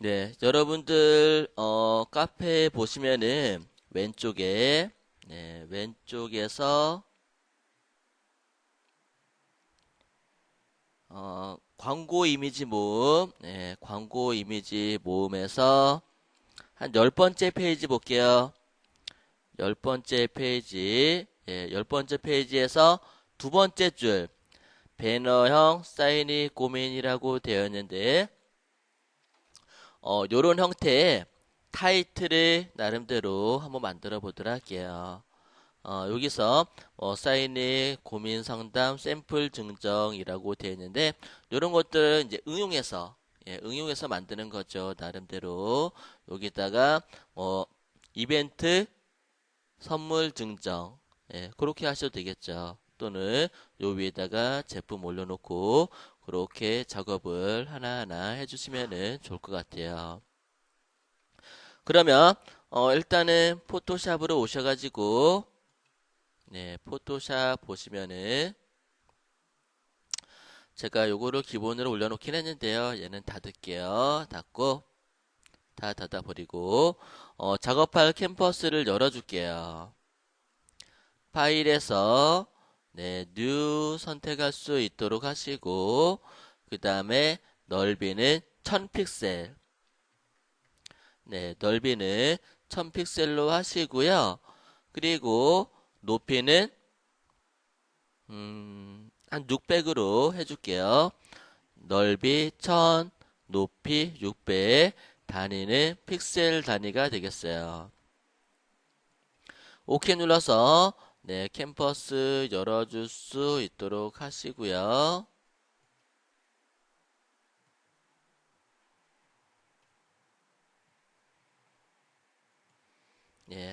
네, 여러분들 카페 보시면은 왼쪽에 왼쪽에서 광고 이미지 모음, 광고 이미지 모음에서 한 10번째 페이지 볼게요. 10번째 페이지, 10번째 페이지에서 두 번째 줄 배너형 사인이 고민이라고 되어 있는데 요런 형태의 타이틀을 나름대로 한번 만들어 보도록 할게요. 여기서 사인의 고민 상담 샘플 증정이라고 되어 있는데 이런 것들은 이제 응용해서 만드는 거죠. 나름대로 여기다가 이벤트 선물 증정 그렇게 하셔도 되겠죠. 또는 요 위에다가 제품 올려놓고 그렇게 작업을 하나하나 해주시면 좋을 것 같아요. 그러면 일단은 포토샵으로 오셔가지고 포토샵 보시면은 제가 요거를 기본으로 올려놓긴 했는데요. 얘는 닫을게요. 닫고 다 닫아버리고 작업할 캔버스를 열어줄게요. 파일에서 뉴 선택할 수 있도록 하시고 그 다음에 넓이는 1000픽셀 넓이는 1000픽셀로 하시고요. 그리고 높이는 한 600으로 해줄게요. 넓이 1000, 높이 600, 단위는 픽셀 단위가 되겠어요. OK 눌러서 캔버스 열어줄 수 있도록 하시고요.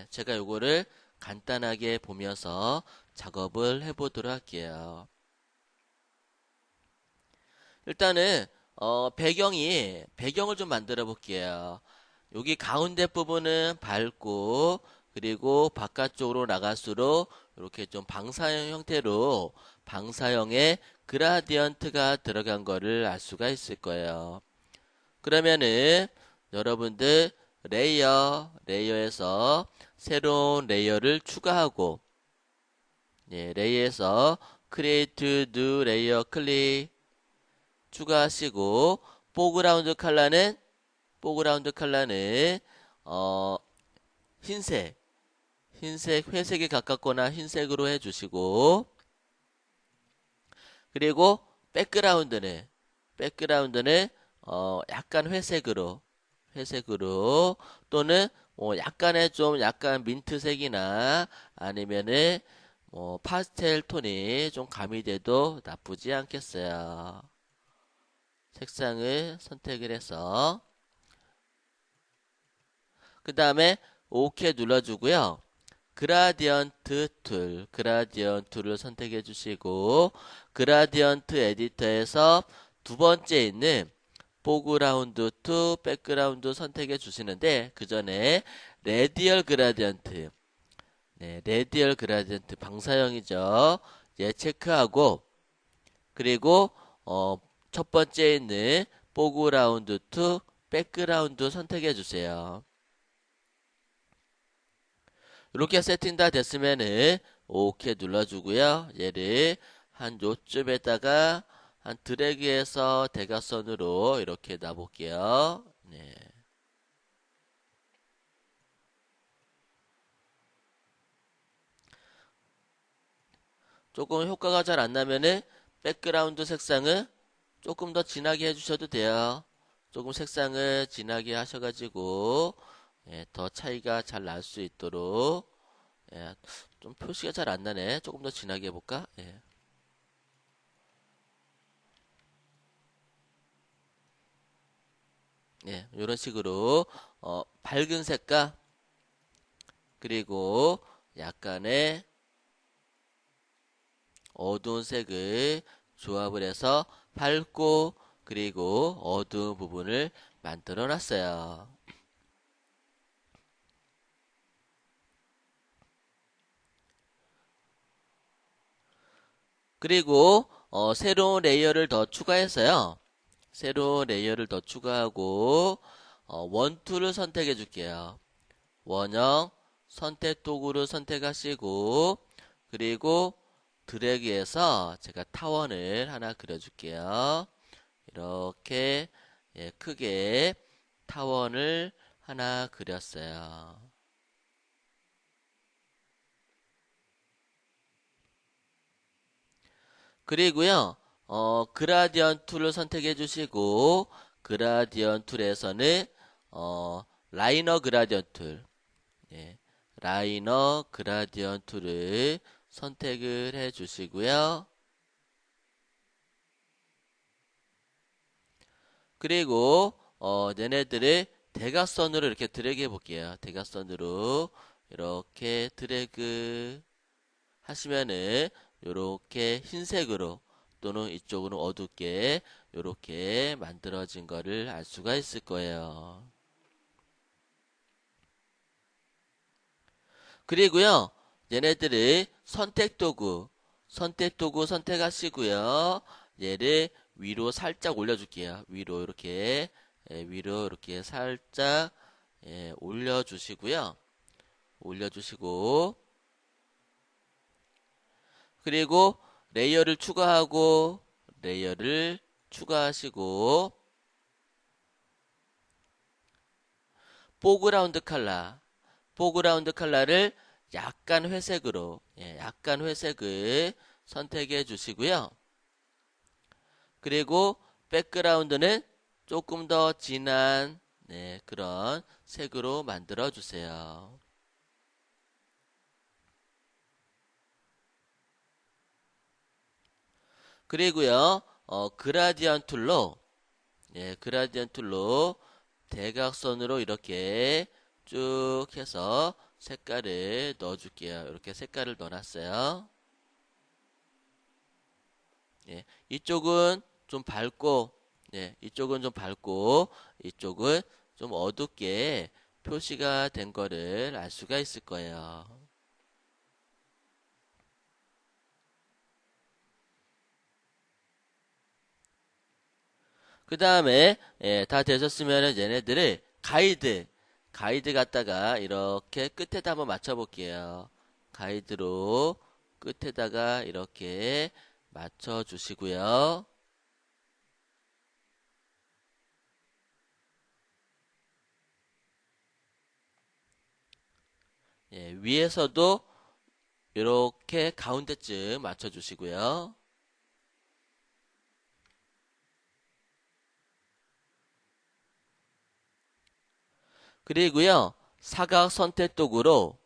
제가 요거를 간단하게 보면서 작업을 해보도록 할게요. 일단은 배경을 좀 만들어 볼게요. 여기 가운데 부분은 밝고 그리고 바깥쪽으로 나갈수록 이렇게 좀 방사형 형태로 방사형의 그라디언트가 들어간 거를 알 수가 있을 거예요. 그러면은 여러분들 레이어에서 새로운 레이어를 추가하고 레이어에서 Create New Layer 클릭 추가하시고 포그라운드 컬러는 어, 흰색 회색에 가깝거나 흰색으로 해주시고 그리고 백그라운드는 약간 회색으로 또는 약간의 좀 약간 민트색이나 아니면은 파스텔 톤이 좀 가미돼도 나쁘지 않겠어요. 색상을 선택을 해서 그 다음에 OK 눌러주고요. 그라디언트 툴을 선택해 주시고 그라디언트 에디터에서 두 번째 있는 포그라운드 투 백그라운드 선택해 주시는데 그 전에 레디얼 그라디언트 방사형이죠. 얘 체크하고 그리고 첫 번째 있는 포그라운드 투 백그라운드 선택해 주세요. 이렇게 세팅 다 됐으면은 OK 눌러주고요. 얘를 한 요쯤에다가 한 드래그해서 대각선으로 이렇게 놔볼게요. 조금 효과가 잘 안 나면은 백그라운드 색상을 조금 더 진하게 해주셔도 돼요. 조금 색상을 진하게 하셔가지고 더 차이가 잘 날 수 있도록 좀 표시가 잘 안 나네. 조금 더 진하게 해볼까? 이런 식으로 밝은 색과 그리고 약간의 어두운 색을 조합을 해서 밝고 그리고 어두운 부분을 만들어 놨어요. 그리고 새로운 레이어를 더 추가해서요. 새로운 레이어를 더 추가하고 원툴을 선택해 줄게요. 원형 선택 도구를 선택하시고 그리고 드래그해서 제가 타원을 하나 그려줄게요. 이렇게 크게 타원을 하나 그렸어요. 그리고요, 그라디언 툴을 선택해 주시고, 그라디언 툴에서는, 라이너 그라디언 툴, 예, 라이너 그라디언 툴을 선택을 해 주시고요. 그리고, 얘네들을 대각선으로 이렇게 드래그 해 볼게요. 대각선으로 이렇게 드래그 하시면은 요렇게 흰색으로 또는 이쪽으로 어둡게 요렇게 만들어진 거를 알 수가 있을 거예요. 그리고요, 얘네들을 선택도구 선택하시고요. 얘를 위로 살짝 올려줄게요. 위로 이렇게 위로 이렇게 살짝 올려주시고요. 올려주시고 그리고 레이어를 추가하고 레이어를 추가하시고 포그라운드 컬러를 약간 회색으로 약간 회색을 선택해 주시고요. 그리고 백그라운드는 조금 더 진한 그런 색으로 만들어 주세요. 그리고요, 그라디언 툴로 대각선으로 이렇게 쭉 해서 색깔을 넣어줄게요. 이렇게 색깔을 넣어놨어요. 이쪽은 좀 밝고, 이쪽은 좀 밝고, 이쪽은 좀 어둡게 표시가 된 거를 알 수가 있을 거예요. 그 다음에 다 되셨으면 얘네들을 가이드 갖다가 이렇게 끝에다 한번 맞춰 볼게요. 가이드로 끝에다가 이렇게 맞춰 주시고요. 위에서도 이렇게 가운데쯤 맞춰 주시고요. 그리고요, 사각 선택도구로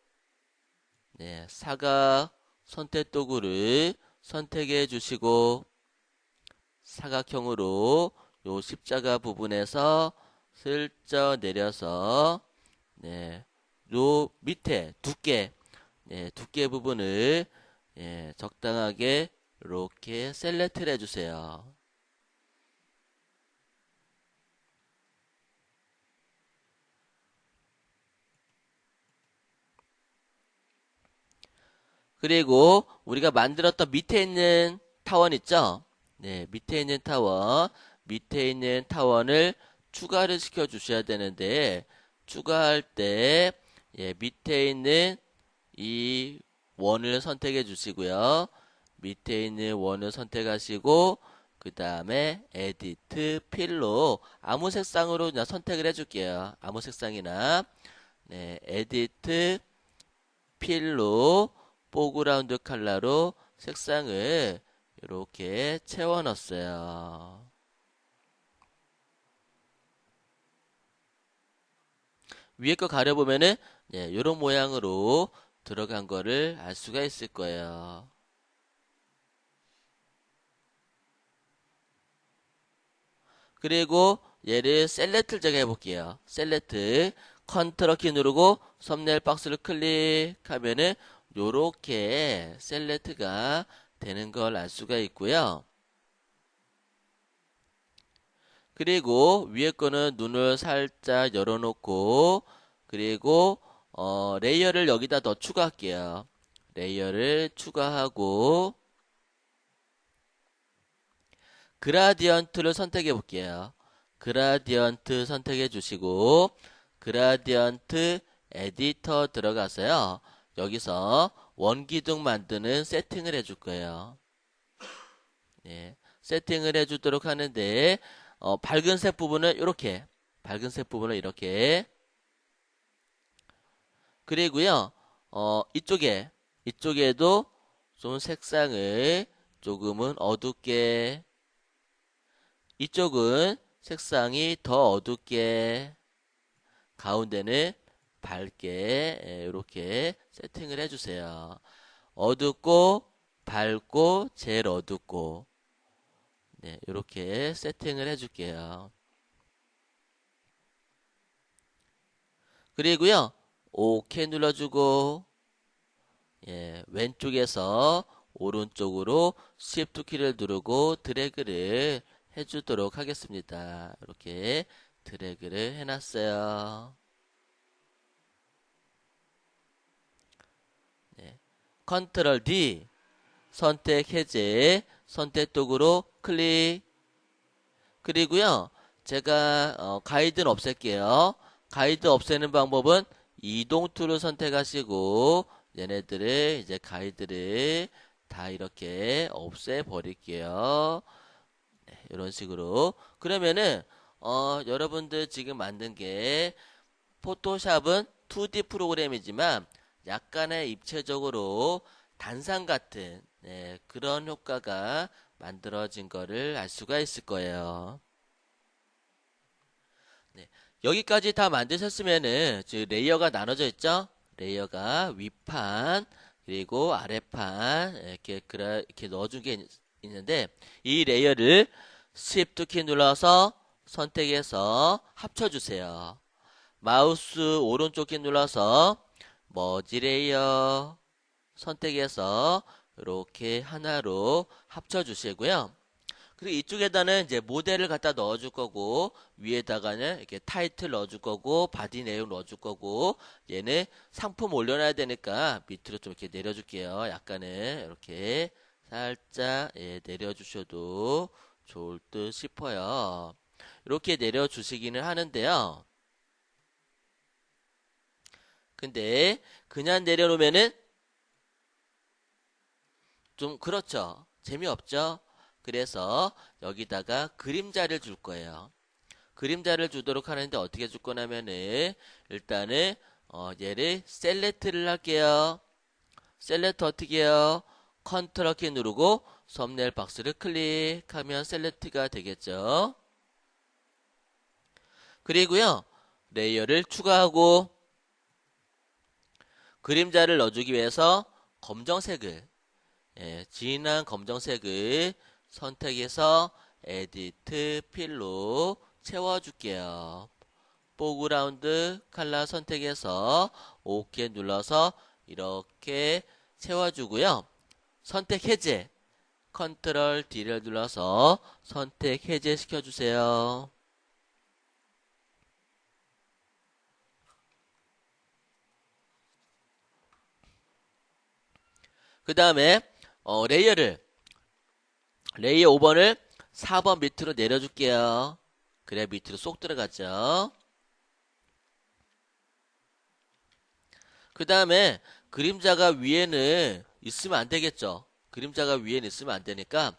사각 선택도구를 선택해 주시고 사각형으로 요 십자가 부분에서 슬쩍 내려서 요 밑에 두께 부분을 적당하게 이렇게 셀렉트를 해주세요. 그리고 우리가 만들었던 밑에 있는 타원 있죠? 밑에 있는 타원을 추가를 시켜 주셔야 되는데 추가할 때 밑에 있는 이 원을 선택해 주시고요. 밑에 있는 원을 선택하시고 그 다음에 에디트 필로 아무 색상으로 그냥 선택을 해줄게요. 아무 색상이나 에디트 필로 포그라운드 컬러로 색상을 이렇게 채워 넣었어요. 위에 거 가려보면은 이런 모양으로 들어간 거를 알 수가 있을 거예요. 그리고 얘를 셀렉트를 제가 해볼게요. 셀렉트 컨트롤 키 누르고 썸네일 박스를 클릭하면은 요렇게 셀렉트가 되는 걸 알 수가 있고요. 그리고 위에 거는 눈을 살짝 열어놓고 그리고 레이어를 여기다 더 추가할게요. 레이어를 추가하고 그라디언트를 선택해 볼게요. 그라디언트 선택해 주시고 그라디언트 에디터 들어가서요. 여기서 원기둥 만드는 세팅을 해줄 거예요. 예, 세팅을 해주도록 하는데 밝은색 부분은 이렇게 밝은색 부분을 이렇게 그리고요 이쪽에도 좀 색상을 조금은 어둡게 이쪽은 색상이 더 어둡게 가운데는 밝게 이렇게 세팅을 해주세요. 어둡고 밝고 제일 어둡고 네, 이렇게 세팅을 해줄게요. 그리고요 OK 눌러주고 예, 왼쪽에서 오른쪽으로 Shift 키를 누르고 드래그를 해주도록 하겠습니다. 이렇게 드래그를 해놨어요. 네. 컨트롤 D 선택 해제 선택 도구로 클릭 그리고요 제가 가이드는 없앨게요. 가이드 없애는 방법은 이동 툴을 선택하시고 얘네들을 이제 가이드를 다 이렇게 없애 버릴게요. 네, 이런 식으로 그러면은 여러분들 지금 만든 게 포토샵은 2D 프로그램이지만 약간의 입체적으로 단상 같은 네, 그런 효과가 만들어진 거를 알 수가 있을 거예요. 네, 여기까지 다 만드셨으면은 지금 레이어가 나눠져 있죠? 레이어가 위판 그리고 아래판 이렇게 넣어준 게 있는데 이 레이어를 Shift 키 눌러서 선택해서 합쳐주세요. 마우스 오른쪽 키 눌러서 머지 레이어 선택해서 이렇게 하나로 합쳐주시고요. 그리고 이쪽에다는 이제 모델을 갖다 넣어줄 거고 위에다가는 이렇게 타이틀 넣어줄 거고 바디 내용 넣어줄 거고 얘는 상품 올려놔야 되니까 밑으로 좀 이렇게 내려줄게요. 약간은 이렇게 살짝 내려주셔도 좋을 듯 싶어요. 이렇게 내려주시기는 하는데요. 근데 그냥 내려놓으면은 좀 그렇죠. 재미없죠. 그래서 여기다가 그림자를 줄 거예요. 그림자를 주도록 하는데 어떻게 줄 거냐면은 일단은 얘를 셀렉트를 할게요. 셀렉트 어떻게 해요? 컨트롤 키 누르고 썸네일 박스를 클릭하면 셀렉트가 되겠죠. 그리고요 레이어를 추가하고 그림자를 넣어주기 위해서 검정색을 진한 검정색을 선택해서 에디트 필로 채워줄게요. 포그라운드 컬러 선택해서 OK 눌러서 이렇게 채워주고요. 선택 해제 컨트롤 D를 눌러서 선택 해제 시켜주세요. 그 다음에 레이어 5번을 4번 밑으로 내려줄게요. 그래야 밑으로 쏙 들어갔죠. 그 다음에 그림자가 위에는 있으면 안 되겠죠. 그림자가 위에는 있으면 안 되니까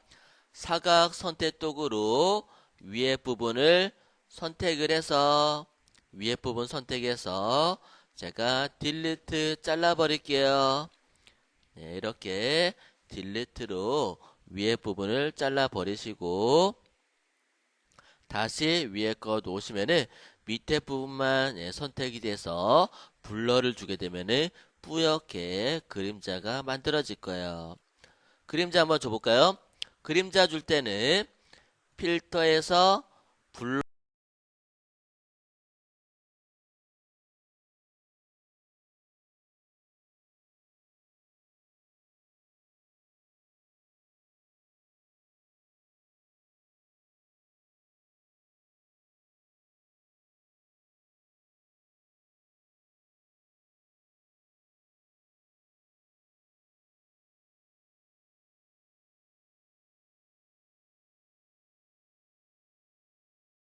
사각 선택 도구로 위에 부분을 선택을 해서 위에 부분 선택해서 제가 딜리트 잘라 버릴게요. 네, 이렇게 딜리트로 위에 부분을 잘라 버리시고 다시 위에 거 놓으시면은 밑에 부분만 선택이 돼서 블러를 주게 되면은 뿌옇게 그림자가 만들어질 거예요. 그림자 한번 줘볼까요? 그림자 줄 때는 필터에서 블러